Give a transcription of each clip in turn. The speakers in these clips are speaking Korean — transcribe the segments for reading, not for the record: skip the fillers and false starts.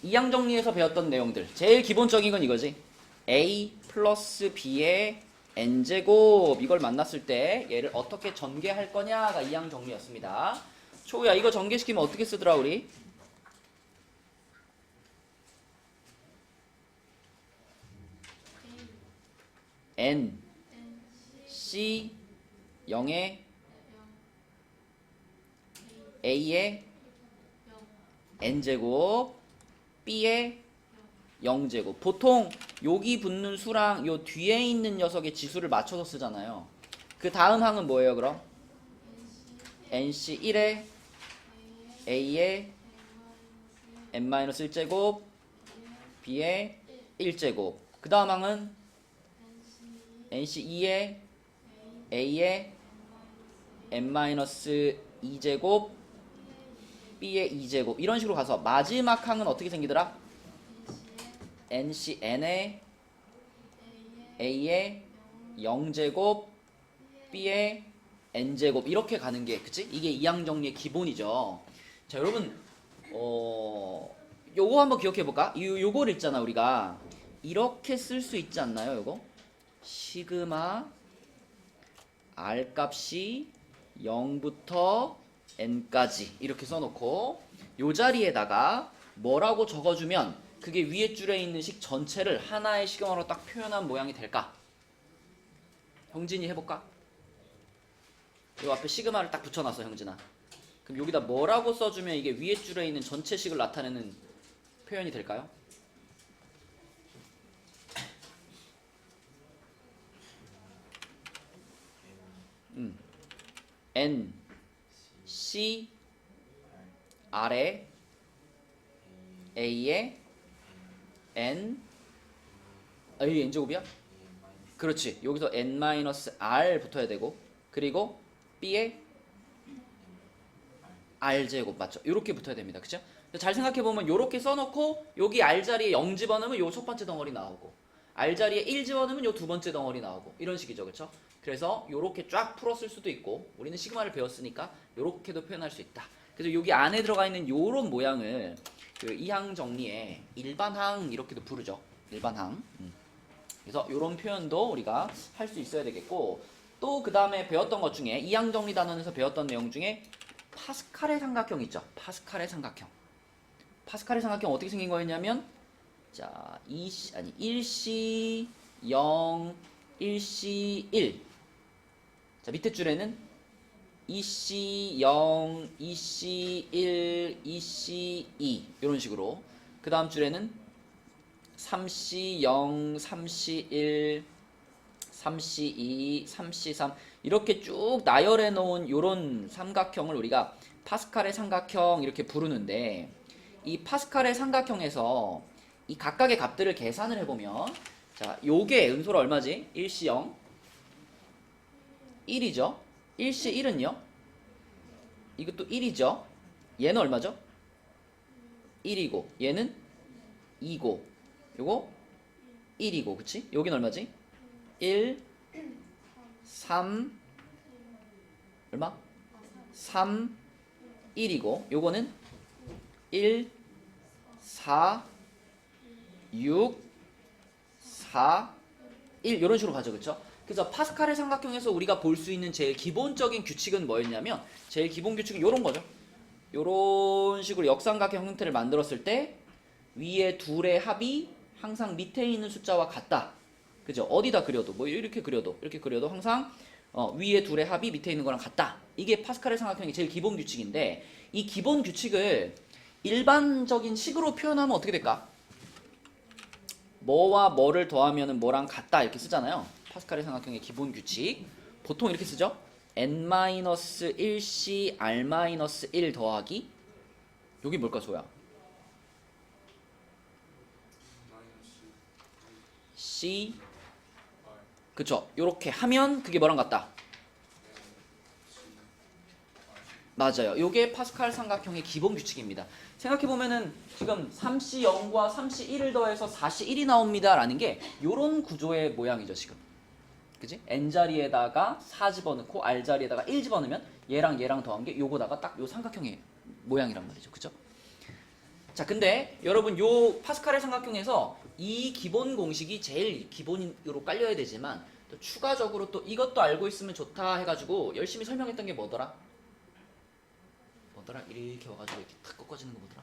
이항 정리에서 배웠던 내용들 제일 기본적인 건 이거지. a 플러스 b의 n제곱 이걸 만났을 때 얘를 어떻게 전개할 거냐가 이항 정리였습니다. 초우야 이거 전개시키면 어떻게 쓰더라 우리? n c 0에 a의 n제곱 b의 0제곱. 보통 여기 붙는 수랑 요 뒤에 있는 녀석의 지수를 맞춰서 쓰잖아요. 그 다음 항은 뭐예요 그럼? nc1에 a의 n-1제곱 b의 1제곱. 그 다음 항은 nc2에 a의 n-2제곱 b의 2제곱. 이런 식으로 가서 마지막 항은 어떻게 생기더라? ncn에 a의 0제곱 b의 n제곱 이렇게 가는 게 그치? 이게 이항 정리의 기본이죠. 자 여러분 요거 한번 기억해 볼까? 요걸 있잖아 우리가 이렇게 쓸 수 있지 않나요? 요거 시그마 r 값이 0부터 n까지 이렇게 써놓고 요 자리에다가 뭐라고 적어주면 그게 위에 줄에 있는 식 전체를 하나의 시그마로 딱 표현한 모양이 될까? 형진이 해볼까? 요 앞에 시그마를 딱 붙여놨어 형진아. 그럼 여기다 뭐라고 써주면 이게 위에 줄에 있는 전체 식을 나타내는 표현이 될까요? n c r에 a에 n a n제곱이야? 그렇지. 여기서 n-r 붙어야 되고 그리고 b에 r제곱 맞죠? 이렇게 붙어야 됩니다. 그쵸? 잘 생각해보면 이렇게 써놓고 여기 r 자리에 0 집어넣으면 요 첫 번째 덩어리 나오고 r 자리에 1 집어넣으면 요 두 번째 덩어리 나오고 이런 식이죠. 그쵸? 그래서 이렇게 쫙 풀었을 수도 있고 우리는 시그마를 배웠으니까 이렇게도 표현할 수 있다. 그래서 여기 안에 들어가 있는 요런 모양을 그 이항 정리에 일반항 이렇게도 부르죠. 일반항. 그래서 이런 표현도 우리가 할 수 있어야 되겠고 또 그 다음에 배웠던 것 중에 이항 정리 단원에서 배웠던 내용 중에 파스칼의 삼각형 있죠. 파스칼의 삼각형. 파스칼의 삼각형 어떻게 생긴 거였냐면 자 1C 0 1C 1 자 밑에 줄에는 2C 0 2C 1 2C 2 이런 식으로 그 다음 줄에는 3C 0 3C 1 3C 2 3C 3 이렇게 쭉 나열해 놓은 요런 삼각형을 우리가 파스칼의 삼각형 이렇게 부르는데 이 파스칼의 삼각형에서 이 각각의 값들을 계산을 해보면 자 요게 은솔아 얼마지? 1C 0 1이죠 1C 1은요 이것도 1이죠 얘는 얼마죠? 1이고 얘는 2고 요거 1이고 그치? 여긴 얼마지? 1 3 얼마? 3 1이고 요거는 1 4 6 4 1 이런 식으로 가죠. 그쵸? 그래서 파스칼의 삼각형에서 우리가 볼 수 있는 제일 기본적인 규칙은 뭐였냐면 제일 기본 규칙은 요런 거죠. 요런 식으로 역삼각형 형태를 만들었을 때 위에 둘의 합이 항상 밑에 있는 숫자와 같다. 그죠? 어디다 그려도 뭐 이렇게 그려도 항상 위에 둘의 합이 밑에 있는 거랑 같다. 이게 파스칼의 삼각형의 제일 기본 규칙인데 이 기본 규칙을 일반적인 식으로 표현하면 어떻게 될까? 뭐와 뭐를 더하면 뭐랑 같다 이렇게 쓰잖아요. 파스칼의 삼각형의 기본 규칙 보통 이렇게 쓰죠. n-1c r-1 더하기 여기 뭘까 소야? c 그쵸? 요렇게 하면 그게 뭐랑 같다? 맞아요. 요게 파스칼 삼각형의 기본 규칙입니다. 생각해보면은 지금 3C0과 3C1을 더해서 4C1이 나옵니다 라는 게 요런 구조의 모양이죠 지금. 그지? n자리에다가 4 집어넣고 r자리에다가 1 집어넣으면 얘랑 얘랑 더한 게 요거다가 딱 요 삼각형의 모양이란 말이죠. 그죠? 자, 근데 여러분 요 파스칼의 삼각형에서 이 기본 공식이 제일 기본으로 깔려야 되지만 또 추가적으로 또 이것도 알고 있으면 좋다 해가지고 열심히 설명했던 게 뭐더라? 이렇게 와가지고 이렇게 탁 꺾어지는 거 뭐더라?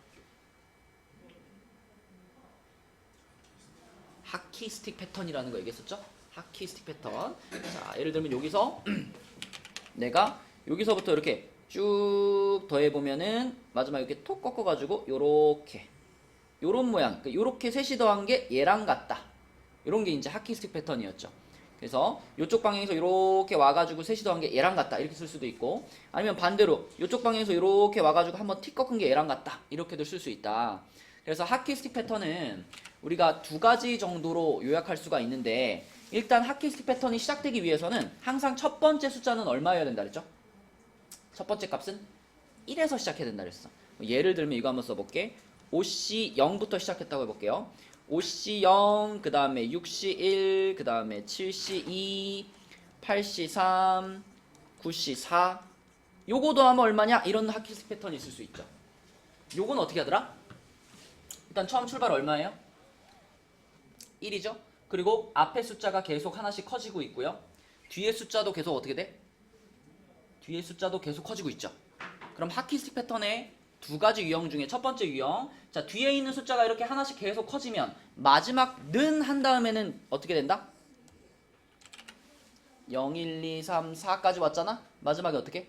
하키 스틱 패턴이라는 거 얘기했었죠? 하키 스틱 패턴. 자, 예를 들면 여기서 내가 여기서부터 이렇게 쭉 더해보면은 마지막에 이렇게 톡 꺾어가지고 요렇게 요런 모양, 요렇게 셋이 더한 게 얘랑 같다. 요런 게 이제 하키 스틱 패턴이었죠. 그래서 요쪽 방향에서 이렇게 와가지고 셋이 더한 게 얘랑 같다 이렇게 쓸 수도 있고, 아니면 반대로 요쪽 방향에서 이렇게 와가지고 한번 틱 꺾은 게 얘랑 같다 이렇게도 쓸 수 있다. 그래서 하키 스틱 패턴은 우리가 두 가지 정도로 요약할 수가 있는데, 일단 하키 스틱 패턴이 시작되기 위해서는 항상 첫 번째 숫자는 얼마여야 된다 그랬죠? 첫 번째 값은 1에서 시작해야 된다 그랬어. 예를 들면 이거 한번 써볼게. 5C 0부터 시작했다고 해볼게요. 5C 0, 그 다음에 6C 1, 그 다음에 7C 2, 8C 3, 9C 4. 요거 더하면 얼마냐? 이런 하키 스틱 패턴이 있을 수 있죠. 요건 어떻게 하더라? 일단 처음 출발 얼마예요? 1이죠? 그리고 앞에 숫자가 계속 하나씩 커지고 있고요. 뒤에 숫자도 계속 어떻게 돼? 뒤에 숫자도 계속 커지고 있죠. 그럼 하키 스틱 패턴의 두 가지 유형 중에 첫 번째 유형, 자, 뒤에 있는 숫자가 이렇게 하나씩 계속 커지면 마지막 는 한 다음에는 어떻게 된다? 0, 1, 2, 3, 4까지 왔잖아? 마지막에 어떻게?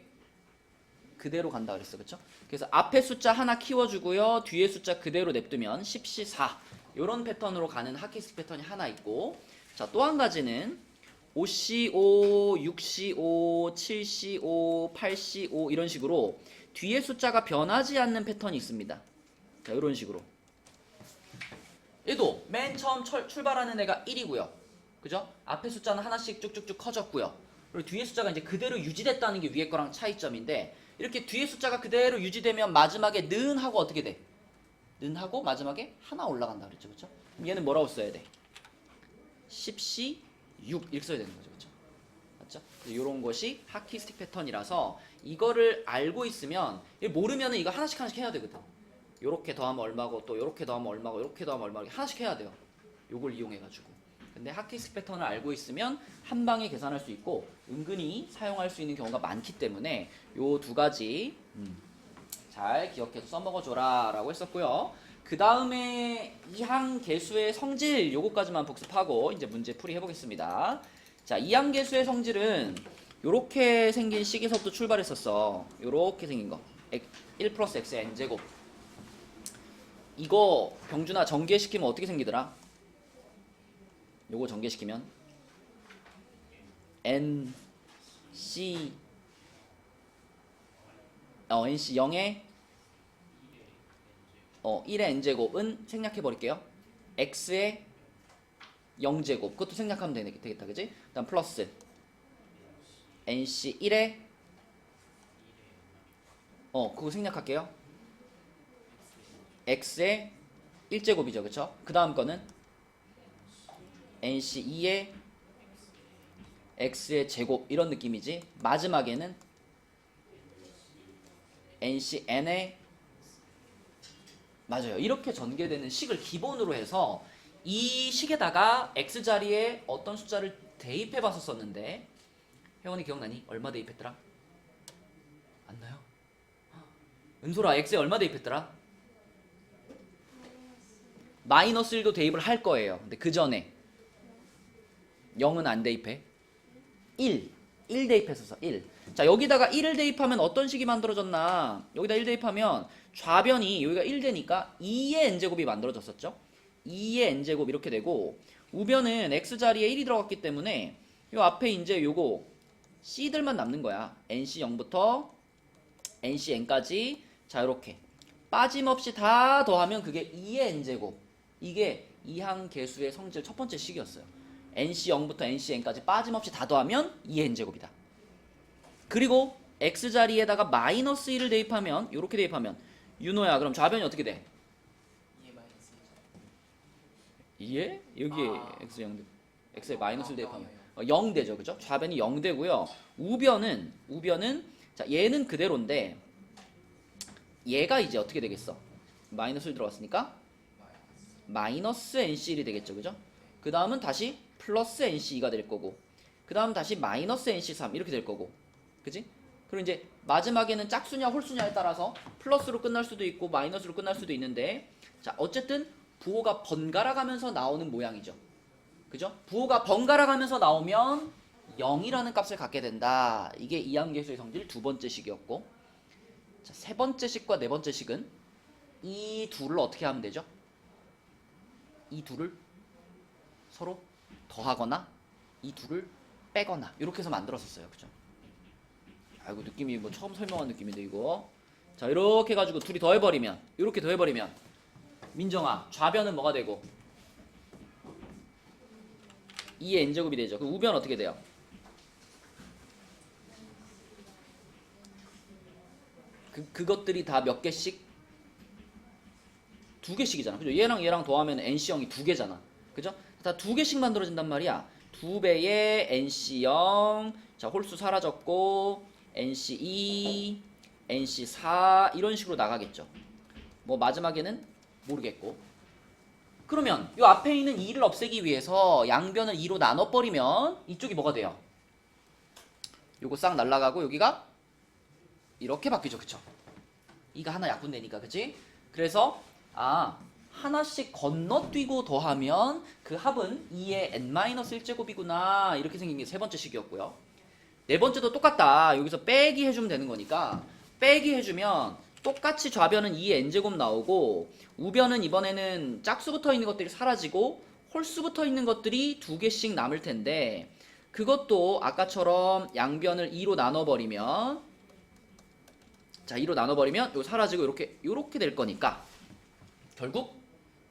그대로 간다 그랬어. 그쵸? 그래서 앞에 숫자 하나 키워주고요. 뒤에 숫자 그대로 냅두면 10C 4 요런 패턴으로 가는 하키 스틱 패턴이 하나 있고, 자, 또 한 가지는 5C5, 6C5, 7C5, 8C5 이런 식으로 뒤에 숫자가 변하지 않는 패턴이 있습니다. 자, 이런 식으로. 얘도 맨 처음 출발하는 애가 1이고요. 그죠? 앞에 숫자는 하나씩 쭉쭉쭉 커졌고요. 그리고 뒤에 숫자가 이제 그대로 유지됐다는 게 위에 거랑 차이점인데, 이렇게 뒤에 숫자가 그대로 유지되면 마지막에 는 하고 어떻게 돼? 는 하고 마지막에 하나 올라간다 그랬죠. 그죠? 그럼 얘는 뭐라고 써야 돼? 10C 6 이렇게 써야 되는 거죠. 그렇죠? 맞죠? 이런 것이 하키 스틱 패턴이라서 이거를 알고 있으면, 모르면은 이거 하나씩 해야 되거든. 요렇게 더하면 얼마고, 또 요렇게 더하면 얼마고, 요렇게 더하면 얼마고 하나씩 해야 돼요. 요걸 이용해 가지고. 근데 하키 스틱 패턴을 알고 있으면 한 방에 계산할 수 있고 은근히 사용할 수 있는 경우가 많기 때문에 요 두 가지 잘 기억해서 써먹어줘라 라고 했었고요. 그 다음에 이항계수의 성질 요거까지만 복습하고 이제 문제 풀이 해보겠습니다. 자, 이항계수의 성질은 요렇게 생긴 식에서부터 출발했었어. 요렇게 생긴 거 1 플러스 x의 n제곱. 이거 병준아 전개시키면 어떻게 생기더라? 요거 전개시키면 NC NC 0에 1의 n제곱은 생략해 버릴게요. x의 0제곱 그것도 생략하면 되겠다. 그지? 그다음 플러스 NC 1에 그거 생략할게요. x의 1제곱이죠. 그쵸? 그 다음 거는 NC 2의 x의 제곱 이런 느낌이지. 마지막에는 NC n의 맞아요. 이렇게 전개되는 식을 기본으로 해서 이 식에다가 x자리에 어떤 숫자를 대입해 봤었는데, 혜원이 기억나니? 얼마 대입했더라? 안 나요? 은솔아, x에 얼마 대입했더라? 마이너스 1도 대입을 할 거예요. 근데 그 전에 0은 안 대입해. 1 대입했었어. 1. 자, 여기다가 1을 대입하면 어떤 식이 만들어졌나? 여기다 1 대입하면 좌변이 여기가 1 되니까 2의 n제곱이 만들어졌었죠. 2의 n제곱 이렇게 되고, 우변은 x자리에 1이 들어갔기 때문에 요 앞에 이제 요거 c들만 남는 거야. nc 0부터 nc n까지. 자, 요렇게 빠짐없이 다 더하면 그게 2의 n제곱. 이게 이항계수의 성질 첫 번째 식이었어요. nc 0부터 nc n까지 빠짐없이 다 더하면 2의 n제곱이다. 그리고 x자리에다가 마이너스 1을 대입하면, 요렇게 대입하면 윤호야, 그럼 좌변이 어떻게 돼? 2에? 여기에 x 0 x에 마이너스 1 대입하면 0 되죠. 그죠? 좌변이 0 되고요. 우변은 자, 얘는 그대로인데 얘가 이제 어떻게 되겠어? 마이너스 1 들어갔으니까 마이너스 NC1이 되겠죠. 그죠? 그 다음은 다시 플러스 NC2가 될 거고, 그 다음 다시 마이너스 NC3 이렇게 될 거고, 그지? 그리고 이제 마지막에는 짝수냐 홀수냐에 따라서 플러스로 끝날 수도 있고 마이너스로 끝날 수도 있는데, 자 어쨌든 부호가 번갈아 가면서 나오는 모양이죠. 그죠? 부호가 번갈아 가면서 나오면 0이라는 값을 갖게 된다. 이게 이항계수의 성질 두 번째 식이었고, 자, 세 번째 식과 네 번째 식은 이 둘을 어떻게 하면 되죠? 이 둘을 서로 더하거나 이 둘을 빼거나 이렇게 해서 만들었었어요. 그죠? 아이고 느낌이 뭐 처음 설명한 느낌인데 이거. 자 이렇게 해가지고 둘이 더해버리면, 이렇게 더해버리면 민정아 좌변은 뭐가 되고 2의 n제곱이 되죠. 그럼 우변 어떻게 돼요? 그것들이 다 몇 개씩? 두 개씩이잖아. 그죠? 얘랑 얘랑 더하면 NC형이 두 개잖아. 그죠? 다 두 개씩 만들어진단 말이야. 두 배의 NC형, 자 홀수 사라졌고 NC2, NC4 이런 식으로 나가겠죠. 뭐 마지막에는 모르겠고. 그러면 이 앞에 있는 2를 없애기 위해서 양변을 2로 나눠버리면 이쪽이 뭐가 돼요? 요거 싹 날라가고 여기가 이렇게 바뀌죠. 그쵸? 2가 하나 약분되니까. 그치? 그래서 하나씩 건너뛰고 더하면 그 합은 2의 n-1제곱이구나 이렇게 생긴 게 세 번째 식이었고요. 네 번째도 똑같다. 여기서 빼기 해주면 되는 거니까 빼기 해주면 똑같이 좌변은 2의 n제곱 나오고 우변은 이번에는 짝수 붙어 있는 것들이 사라지고 홀수 붙어 있는 것들이 두 개씩 남을 텐데, 그것도 아까처럼 양변을 2로 나눠버리면, 자 2로 나눠버리면 이거 사라지고 이렇게 될 거니까 결국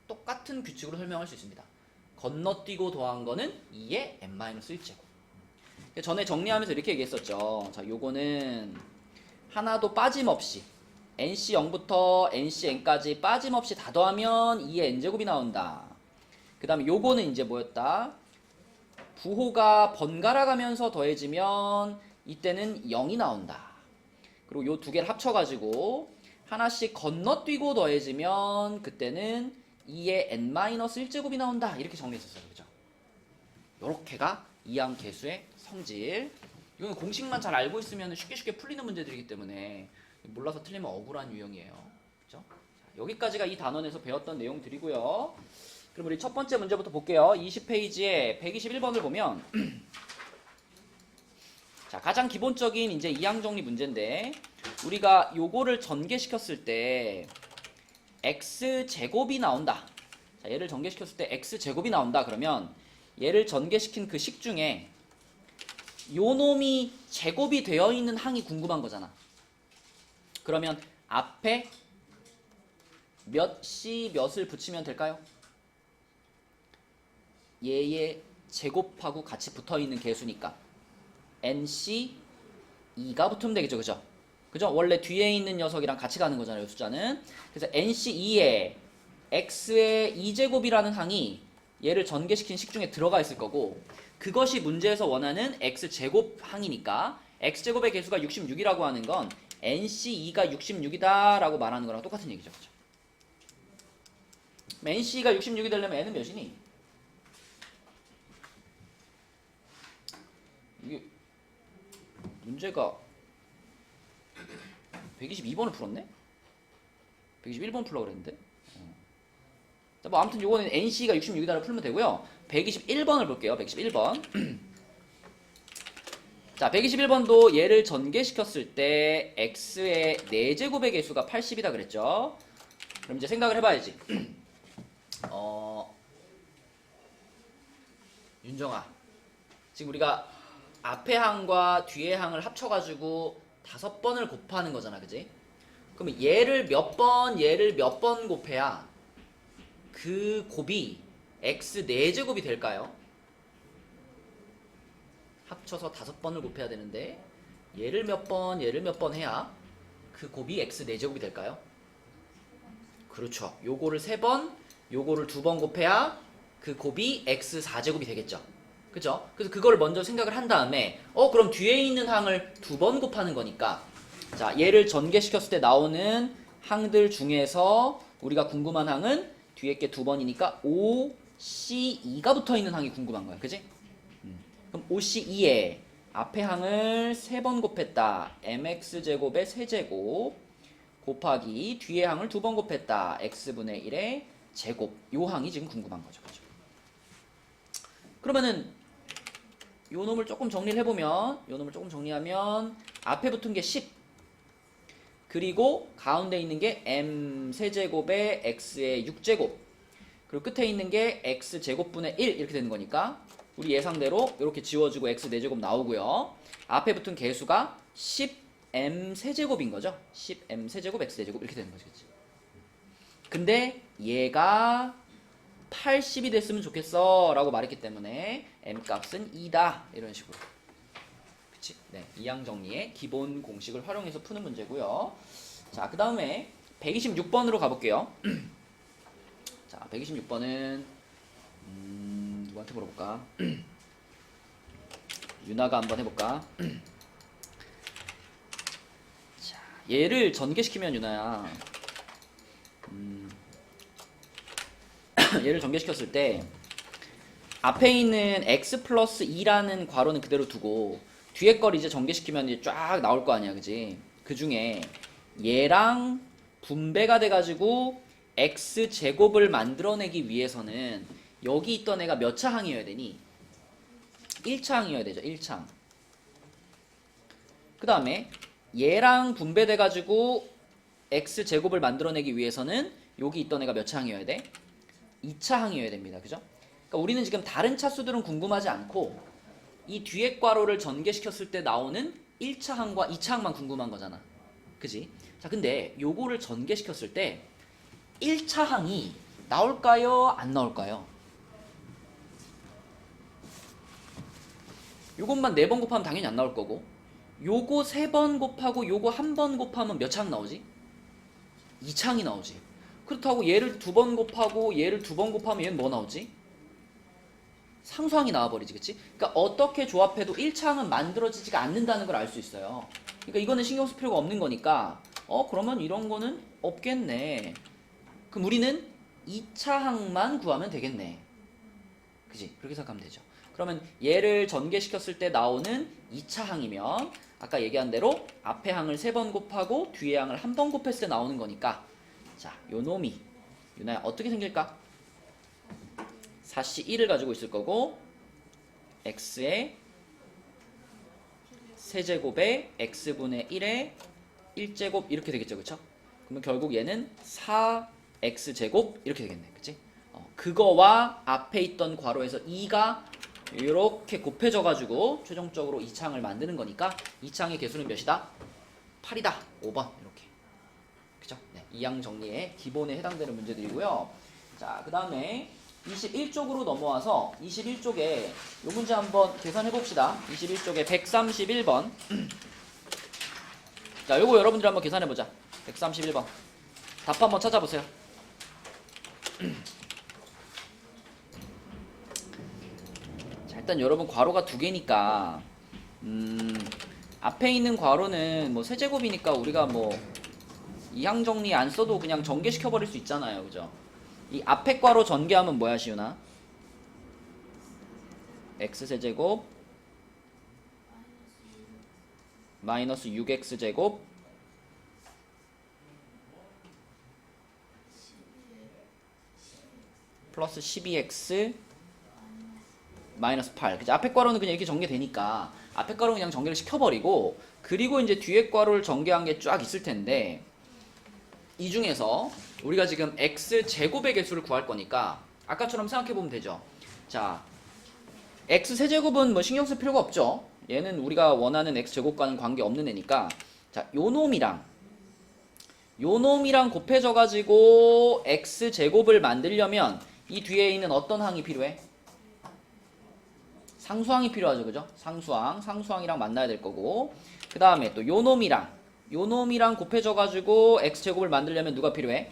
똑같은 규칙으로 설명할 수 있습니다. 건너뛰고 더한 거는 2의 n-1제곱. 전에 정리하면서 이렇게 얘기했었죠. 자 요거는 하나도 빠짐없이 NC0부터 NCn까지 빠짐없이 다 더하면 2의 n제곱이 나온다. 그 다음에 요거는 이제 뭐였다? 부호가 번갈아 가면서 더해지면 이때는 0이 나온다. 그리고 요 두 개를 합쳐가지고 하나씩 건너뛰고 더해지면 그때는 2의 n-1제곱이 나온다. 이렇게 정리했었어요. 그죠? 요렇게가 이항계수의 성질. 이건 공식만 잘 알고 있으면 쉽게 풀리는 문제들이기 때문에 몰라서 틀리면 억울한 유형이에요. 그죠? 자, 여기까지가 이 단원에서 배웠던 내용들이고요. 그럼 우리 첫 번째 문제부터 볼게요. 20페이지에 121번을 보면 자, 가장 기본적인 이제 이항 정리 문제인데, 우리가 요거를 전개시켰을 때 x제곱이 나온다. 자, 얘를 전개시켰을 때 x제곱이 나온다. 그러면 얘를 전개시킨 그 식 중에 요 놈이 제곱이 되어 있는 항이 궁금한 거잖아. 그러면 앞에 몇을 붙이면 될까요? 얘의 제곱하고 같이 붙어 있는 개수니까 NC2가 붙으면 되겠죠. 그죠? 그죠? 원래 뒤에 있는 녀석이랑 같이 가는 거잖아요, 숫자는. 그래서 NC2에 x의 2제곱이라는 항이 얘를 전개시킨 식 중에 들어가 있을 거고, 그것이 문제에서 원하는 x제곱 항이니까 x제곱의 개수가 66이라고 하는 건 NC2가 66이다 라고 말하는 거랑 똑같은 얘기죠. 그죠? NC2가 66이 되려면 n은 몇이니? 이게 문제가 122번을 풀었네? 121번 풀려고 그랬는데? 자, 뭐 아무튼 요거는 NC가 66이다를 풀면 되고요. 121번을 볼게요. 121번. 자, 121번도 얘를 전개시켰을 때 x의 4제곱의 개수가 80이다 그랬죠. 그럼 이제 생각을 해봐야지. 윤정아, 지금 우리가 앞에 항과 뒤에 항을 합쳐가지고 5번을 곱하는 거잖아, 그지? 그러면 얘를 몇 번 곱해야 그 곱이 x 4제곱이 될까요? 합쳐서 5번을 곱해야 되는데 얘를 몇 번 해야 그 곱이 x 4제곱이 될까요? 그렇죠. 요거를 3번, 요거를 2번 곱해야 그 곱이 x 4제곱이 되겠죠. 그죠? 그래서 그걸 먼저 생각을 한 다음에 그럼 뒤에 있는 항을 2번 곱하는 거니까, 자 얘를 전개시켰을 때 나오는 항들 중에서 우리가 궁금한 항은 뒤에 게 2번이니까 OC2가 붙어있는 항이 궁금한 거야. 그지? 그럼 OC2에 앞에 항을 3번 곱했다. mx제곱의 세제곱 곱하기 뒤에 항을 2번 곱했다. x분의 1의 제곱. 요 항이 지금 궁금한 거죠. 그죠? 그러면은 요 놈을 조금 정리를 해보면 요 놈을 조금 정리하면 앞에 붙은 게 10 그리고 가운데 있는 게 m 세제곱의 x의 6제곱 그리고 끝에 있는 게 x제곱분의 1 이렇게 되는 거니까 우리 예상대로 이렇게 지워지고 x 4제곱 나오고요. 앞에 붙은 개수가 10m 세제곱인 거죠. 10m 세제곱 x 4제곱 이렇게 되는 거죠. 그치? 근데 얘가 80이 됐으면 좋겠어 라고 말했기 때문에 m 값은 2다 이런 식으로. 그치? 네, 이항 정리의 기본 공식을 활용해서 푸는 문제고요. 자, 그 다음에 126번으로 가볼게요. 자, 126번은 누구한테 물어볼까? 유나가 한번 해볼까? 자, 얘를 전개시키면 유나야. 얘를 전개시켰을 때 앞에 있는 x 플러스 2라는 괄호는 그대로 두고 뒤에 걸 이제 전개시키면 이제 쫙 나올 거 아니야, 그지? 그 중에 얘랑 분배가 돼가지고 x 제곱을 만들어내기 위해서는 여기 있던 애가 몇 차 항이어야 되니? 1차 항이어야 되죠. 1차 항. 그 다음에 얘랑 분배돼가지고 x 제곱을 만들어내기 위해서는 여기 있던 애가 몇 차 항이어야 돼? 2차 항이어야 됩니다. 그죠? 그러니까 우리는 지금 다른 차수들은 궁금하지 않고 이 뒤에 괄호를 전개시켰을 때 나오는 1차 항과 2차 항만 궁금한 거잖아. 그지? 자, 근데 요거를 전개시켰을 때 1차 항이 나올까요? 안 나올까요? 요것만 4번 곱하면 당연히 안 나올 거고 요거 3번 곱하고 요거 1번 곱하면 몇 창 나오지? 2창이 나오지. 그렇다고 얘를 2번 곱하고 얘를 2번 곱하면 얘는 뭐 나오지? 상수항이 나와버리지. 그치? 그러니까 어떻게 조합해도 1창은 만들어지지가 않는다는 걸 알 수 있어요. 그러니까 이거는 신경 쓸 필요가 없는 거니까 그러면 이런 거는 없겠네. 그럼 우리는 2차 항만 구하면 되겠네. 그치? 그렇게 생각하면 되죠. 그러면 얘를 전개시켰을 때 나오는 2차 항이면 아까 얘기한 대로 앞에 항을 3번 곱하고 뒤에 항을 1번 곱했을 때 나오는 거니까 자, 요 놈이 유나야 어떻게 생길까? 4C1을 가지고 있을 거고 x의 세제곱에 x분의 1의 1제곱 이렇게 되겠죠. 그쵸? 그러면 결국 얘는 4x제곱 이렇게 되겠네. 그치? 그거와 앞에 있던 괄호에서 2가 이렇게 곱해져 가지고 최종적으로 2창을 만드는 거니까 2창의 개수는 몇이다? 8이다. 5번 이렇게. 그죠? 네, 이항 정리의 기본에 해당되는 문제들이고요. 자, 그 다음에 21쪽으로 넘어와서 21쪽에 이 문제 한번 계산해 봅시다. 21쪽에 131번. 자, 요거 여러분들 한번 계산해 보자. 131번. 답 한번 찾아보세요. 자, 일단 여러분 괄호가 2개니까 앞에 있는 괄호는 뭐 세제곱이니까 우리가 뭐 이항 정리 안 써도 그냥 전개시켜 버릴 수 있잖아요. 그죠? 이 앞에 괄호 전개하면 뭐야, 시윤아? x세제곱 마이너스 6x제곱 플러스 12x 마이너스 8. 그치? 앞에 괄호는 그냥 이렇게 전개되니까 앞에 괄호는 그냥 전개를 시켜버리고 그리고 이제 뒤에 괄호를 전개한 게 쫙 있을 텐데 이 중에서 우리가 지금 x제곱의 개수를 구할 거니까 아까처럼 생각해보면 되죠. 자, x세제곱은 뭐 신경 쓸 필요가 없죠. 얘는 우리가 원하는 x제곱과는 관계없는 애니까 자, 요 놈이랑 곱해져가지고 x제곱을 만들려면 이 뒤에 있는 어떤 항이 필요해? 상수항이 필요하죠. 그죠? 상수항이랑 만나야 될 거고 그 다음에 또 요 놈이랑 곱해져가지고 x제곱을 만들려면 누가 필요해?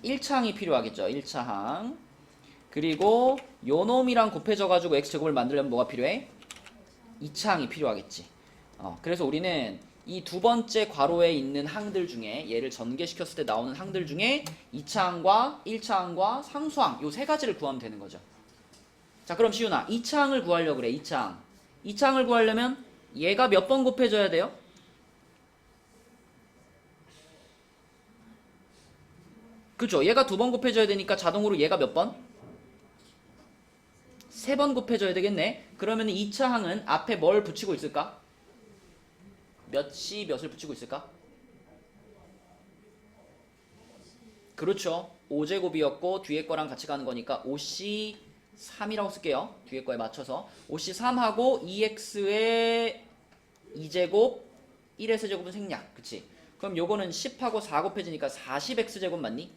1차항이 필요하겠죠. 1차항. 그리고 요 놈이랑 곱해져가지고 x제곱을 만들려면 뭐가 필요해? 2차항이 필요하겠지. 그래서 우리는 이 두 번째 괄호에 있는 항들 중에 얘를 전개시켰을 때 나오는 항들 중에 2차 항과 1차 항과 상수항 요 세 가지를 구하면 되는 거죠. 자, 그럼 시윤아 2차 항을 구하려고 그래. 2차 항. 2차 항을 구하려면 얘가 몇 번 곱해져야 돼요? 그죠? 얘가 두 번 곱해져야 되니까 자동으로 얘가 몇 번? 세 번 곱해져야 되겠네. 그러면 2차 항은 앞에 뭘 붙이고 있을까? 몇이 몇을 붙이고 있을까? 그렇죠. 5제곱이었고 뒤에 거랑 같이 가는 거니까 5C 3이라고 쓸게요. 뒤에 거에 맞춰서 5C 3하고 2x의 2제곱 1의 세제곱은 생략. 그치? 그럼 요거는 10하고 4 곱해지니까 40x제곱 맞니?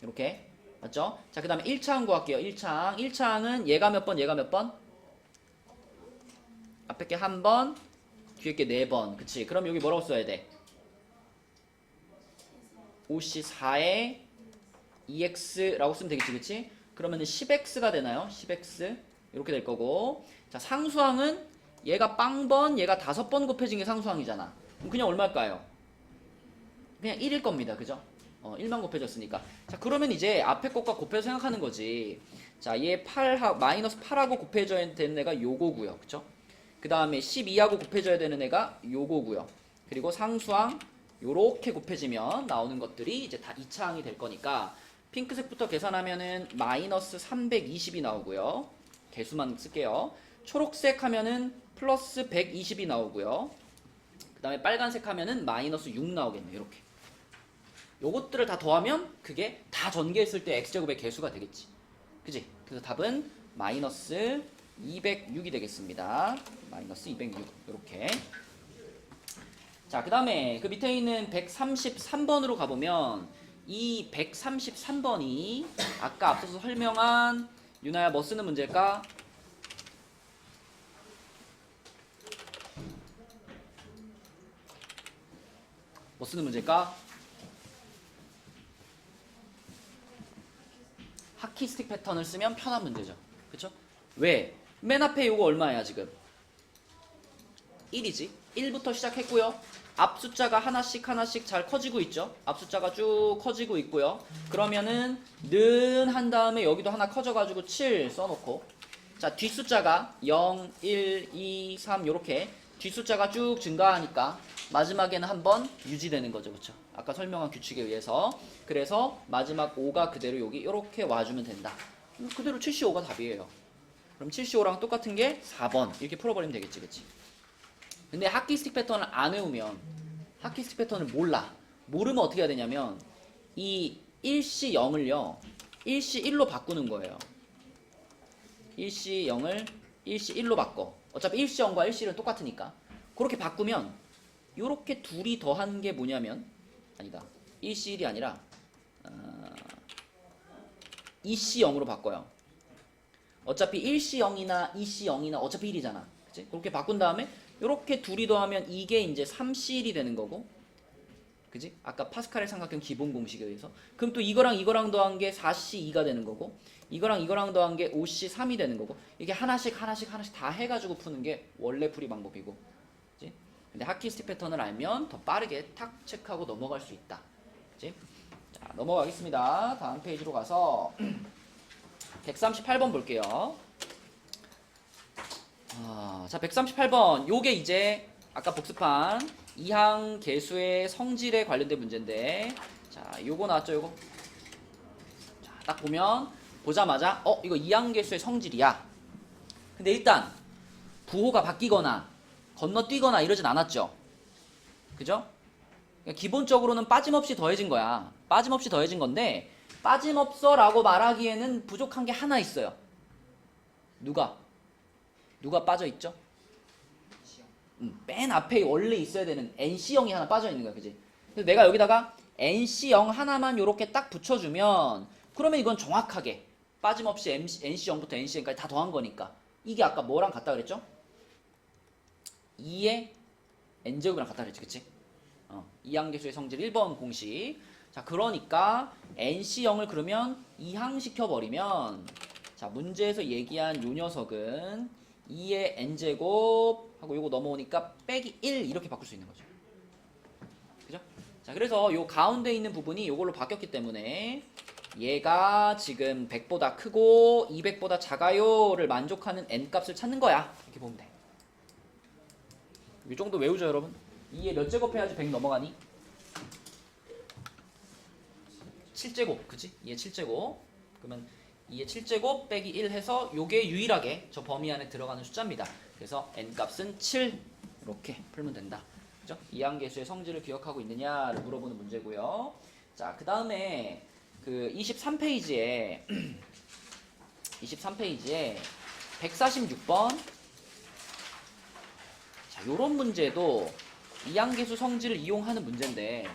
이렇게 맞죠? 자, 그 다음에 1차항 구할게요. 1차항. 1차항은 얘가 몇 번, 얘가 몇 번? 앞에 게 한 번, 뒤에 게 네 번. 그치? 그럼 여기 뭐라고 써야 돼? 5C4에 2x라고 쓰면 되겠지, 그치? 그러면은 10x가 되나요? 10x. 이렇게 될 거고. 자, 상수항은 얘가 빵번, 얘가 5번 곱해진 게 상수항이잖아. 그럼 그냥 얼마일까요? 그냥 1일 겁니다. 그죠? 1만 곱해졌으니까. 자, 그러면 이제 앞에 것과 곱해서 생각하는 거지. 자, 얘 마이너스 8하고 곱해져야 되는 애가 요거고요. 그쵸? 그 다음에 12하고 곱해져야 되는 애가 요거고요. 그리고 상수항 요렇게 곱해지면 나오는 것들이 이제 다 2차항이 될 거니까 핑크색부터 계산하면은 마이너스 320이 나오고요. 개수만 쓸게요. 초록색 하면은 플러스 120이 나오고요. 그 다음에 빨간색 하면은 마이너스 6 나오겠네요. 이렇게. 요것들을 다 더하면 그게 다 전개했을 때 x제곱의 개수가 되겠지. 그지? 그래서 답은 마이너스 206이 되겠습니다. 마이너스 206. 이렇게. 자, 그 다음에 그 밑에 있는 133번으로 가보면 이 133번이 아까 앞서서 설명한 유나야 뭐 쓰는 문제일까? 뭐 쓰는 문제일까? 하키스틱 패턴을 쓰면 편한 문제죠. 그쵸? 왜? 맨 앞에 요거 얼마야 지금? 1이지. 1부터 시작했고요. 앞 숫자가 하나씩 하나씩 잘 커지고 있죠. 앞 숫자가 쭉 커지고 있고요. 그러면은 는 한 다음에 여기도 하나 커져가지고 7 써놓고 자, 뒷 숫자가 0, 1, 2, 3 요렇게 뒷 숫자가 쭉 증가하니까 마지막에는 한번 유지되는 거죠. 그쵸? 아까 설명한 규칙에 의해서. 그래서 마지막 5가 그대로 여기 이렇게 와주면 된다. 그대로 75가 답이에요. 그럼 75랑 똑같은 게 4번 이렇게 풀어버리면 되겠지. 그치? 근데 하키스틱 패턴을 안 외우면 하키스틱 패턴을 몰라. 모르면 어떻게 해야 되냐면 이 1C 0을요 1C 1로 바꾸는 거예요. 1C 0을 1C 1로 바꿔. 어차피 1C 0과 1C 1은 똑같으니까. 그렇게 바꾸면 요렇게 둘이 더한 게 뭐냐면 아니다. 1C 1이 아니라 2C 0으로 바꿔요. 어차피 1C 0이나 2C 0이나 어차피 1이잖아. 그치? 그렇게 바꾼 다음에 요렇게 둘이 더하면 이게 이제 3C 1이 되는 거고. 그지? 아까 파스칼의 삼각형 기본 공식에 의해서. 그럼 또 이거랑 더한 게 4C 2가 되는 거고. 이거랑 더한 게 5C 3이 되는 거고. 이게 하나씩 다 해가지고 푸는 게 원래 풀이 방법이고. 그지? 근데 하키스틱 패턴을 알면 더 빠르게 탁 체크하고 넘어갈 수 있다. 그지? 자, 넘어가겠습니다. 다음 페이지로 가서 138번 볼게요. 자, 138번. 요게 이제 아까 복습한 이항 계수의 성질에 관련된 문제인데, 자, 요거 나왔죠, 요거. 자, 딱 보면 보자마자 이거 이항 계수의 성질이야. 근데 일단 부호가 바뀌거나 건너뛰거나 이러진 않았죠. 그죠? 그러니까 기본적으로는 빠짐없이 더해진 거야. 빠짐없이 더해진 건데 빠짐없어라고 말하기에는 부족한 게 하나 있어요. 누가 빠져있죠? 맨 앞에 원래 있어야 되는 NC형이 하나 빠져있는 거야. 그지? 그래서 내가 여기다가 NC형 하나만 요렇게 딱 붙여주면 그러면 이건 정확하게 빠짐없이 NC형부터 NCN까지 다 더한 거니까 이게 아까 뭐랑 같다 그랬죠? 2의 N제곱이랑 같다 그랬지. 그치? 이항계수의 성질 1번 공식. 자, 그러니까 NC형을 그러면 이항시켜버리면 자, 문제에서 얘기한 요 녀석은 2의 n제곱 하고 요거 넘어오니까 빼기 1 이렇게 바꿀 수 있는 거죠. 그죠? 자, 그래서 요 가운데 있는 부분이 요걸로 바뀌었기 때문에 얘가 지금 100보다 크고 200보다 작아요를 만족하는 n값을 찾는 거야. 이렇게 보면 돼. 이 정도 외우죠, 여러분? 2에 몇 제곱 해야지 100 넘어가니? 7제곱, 그치? 2에 7제곱. 그러면 2의 7제곱 빼기 1 해서 요게 유일하게 저 범위 안에 들어가는 숫자입니다. 그래서 n값은 7 이렇게 풀면 된다. 그죠? 이항계수의 성질을 기억하고 있느냐를 물어보는 문제고요. 자, 그 다음에 그 23페이지에 146번 자, 요런 문제도 이항계수 성질을 이용하는 문제인데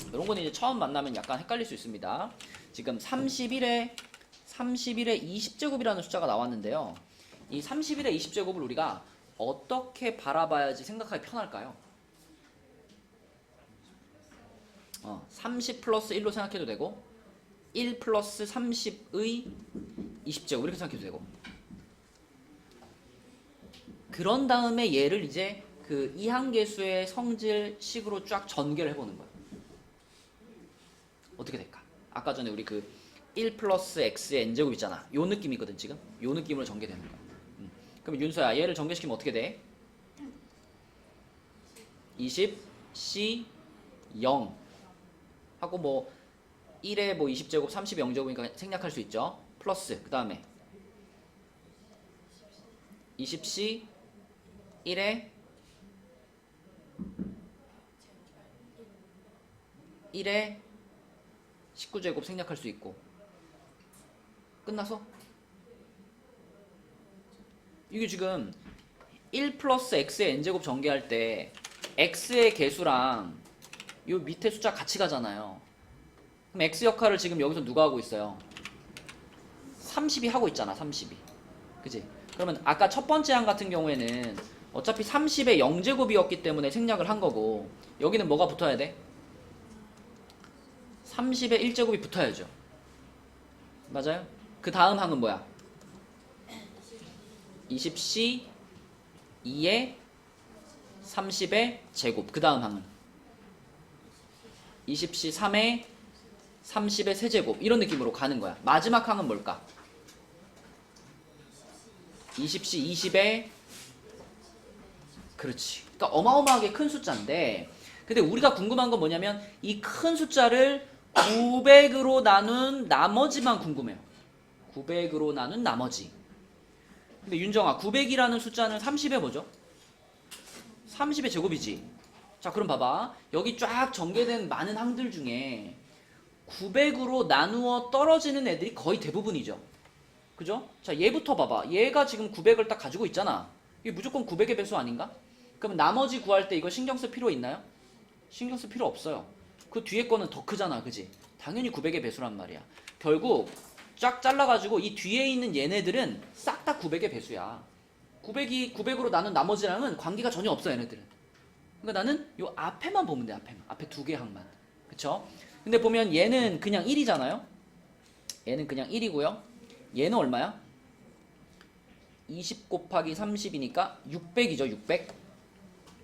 이런 거는 이제 처음 만나면 약간 헷갈릴 수 있습니다. 지금 31에 20제곱이라는 숫자가 나왔는데요. 이 31에 20제곱을 우리가 어떻게 바라봐야지 생각하기 편할까요? 30 플러스 1로 생각해도 되고 1 플러스 30의 20제곱 이렇게 생각해도 되고 그런 다음에 얘를 이제 그 이항계수의 성질식으로 쫙 전개를 해보는 거예요. 어떻게 될까? 아까 전에 우리 그 1 플러스 x의 n제곱 있잖아. 요 느낌이거든 지금. 요 느낌으로 전개되는 거야. 그럼 윤서야 얘를 전개시키면 어떻게 돼? 20 c 0 하고 뭐 1에 뭐 20제곱 30에 0제곱이니까 생략할 수 있죠. 플러스 그 다음에 20c 1에 19제곱 생략할 수 있고 끝나서 이게 지금 1 플러스 x의 n제곱 전개할 때 x의 개수랑 요 밑에 숫자 같이 가잖아요. 그럼 x 역할을 지금 여기서 누가 하고 있어요? 30이 하고 있잖아. 30이. 그치? 그러면 아까 첫 번째 항 같은 경우에는 어차피 30에 0제곱이었기 때문에 생략을 한 거고 여기는 뭐가 붙어야 돼? 30에 1제곱이 붙어야죠. 맞아요? 그 다음 항은 뭐야? 20c 2에 30의 제곱. 그 다음 항은 20c 3에 30의 세제곱. 이런 느낌으로 가는 거야. 마지막 항은 뭘까? 20c 20의 그렇지. 그러니까 어마어마하게 큰 숫자인데 근데 우리가 궁금한 건 뭐냐면 이 큰 숫자를 900으로 나눈 나머지만 궁금해요. 900으로 나눈 나머지. 근데 윤정아 900이라는 숫자는 30의 뭐죠? 30의 제곱이지. 자 그럼 봐봐. 여기 쫙 전개된 많은 항들 중에 900으로 나누어 떨어지는 애들이 거의 대부분이죠. 그죠? 자 얘부터 봐봐. 얘가 지금 900을 딱 가지고 있잖아. 이게 무조건 900의 배수 아닌가? 그럼 나머지 구할 때 이거 신경 쓸 필요 있나요? 신경 쓸 필요 없어요. 그 뒤에 거는 더 크잖아. 그지? 당연히 900의 배수란 말이야. 결국 쫙 잘라가지고 이 뒤에 있는 얘네들은 싹 다 900의 배수야. 900이 900으로 나눈 나머지랑은 관계가 전혀 없어 얘네들은. 그러니까 나는 요 앞에만 보면 돼. 앞에만. 앞에 두 개 항만. 그쵸? 근데 보면 얘는 그냥 1이잖아요. 얘는 그냥 1이고요. 얘는 얼마야? 20 곱하기 30이니까 600이죠. 600.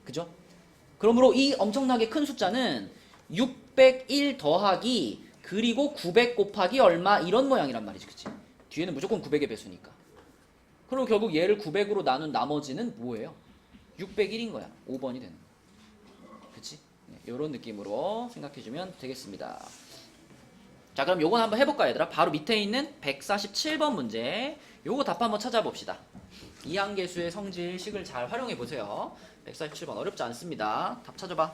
그죠? 그러므로 이 엄청나게 큰 숫자는 601 더하기 그리고 900 곱하기 얼마 이런 모양이란 말이지. 그치? 뒤에는 무조건 900의 배수니까. 그럼 결국 얘를 900으로 나눈 나머지는 뭐예요? 601인 거야. 5번이 되는 거야. 그치? 네, 이런 느낌으로 생각해주면 되겠습니다. 자 그럼 요건 한번 해볼까 얘들아? 바로 밑에 있는 147번 문제 요거 답 한번 찾아봅시다. 이항계수의 성질식을 잘 활용해보세요. 147번 어렵지 않습니다. 답 찾아봐.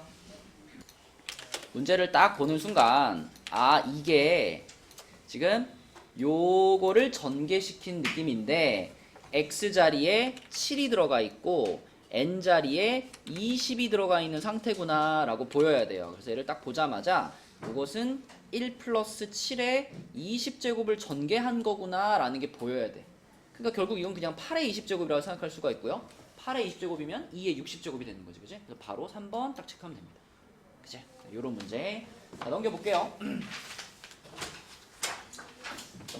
문제를 딱 보는 순간 아 이게 지금 요거를 전개시킨 느낌인데 x자리에 7이 들어가 있고 n자리에 20이 들어가 있는 상태구나 라고 보여야 돼요. 그래서 얘를 딱 보자마자 이것은 1 플러스 7에 20제곱을 전개한 거구나 라는 게 보여야 돼. 그러니까 결국 이건 그냥 8의 20제곱이라고 생각할 수가 있고요. 8의 20제곱이면 2의 60제곱이 되는 거지. 그치? 그래서 바로 3번 딱 체크하면 됩니다. 그치? 요런 문제. 자, 넘겨볼게요.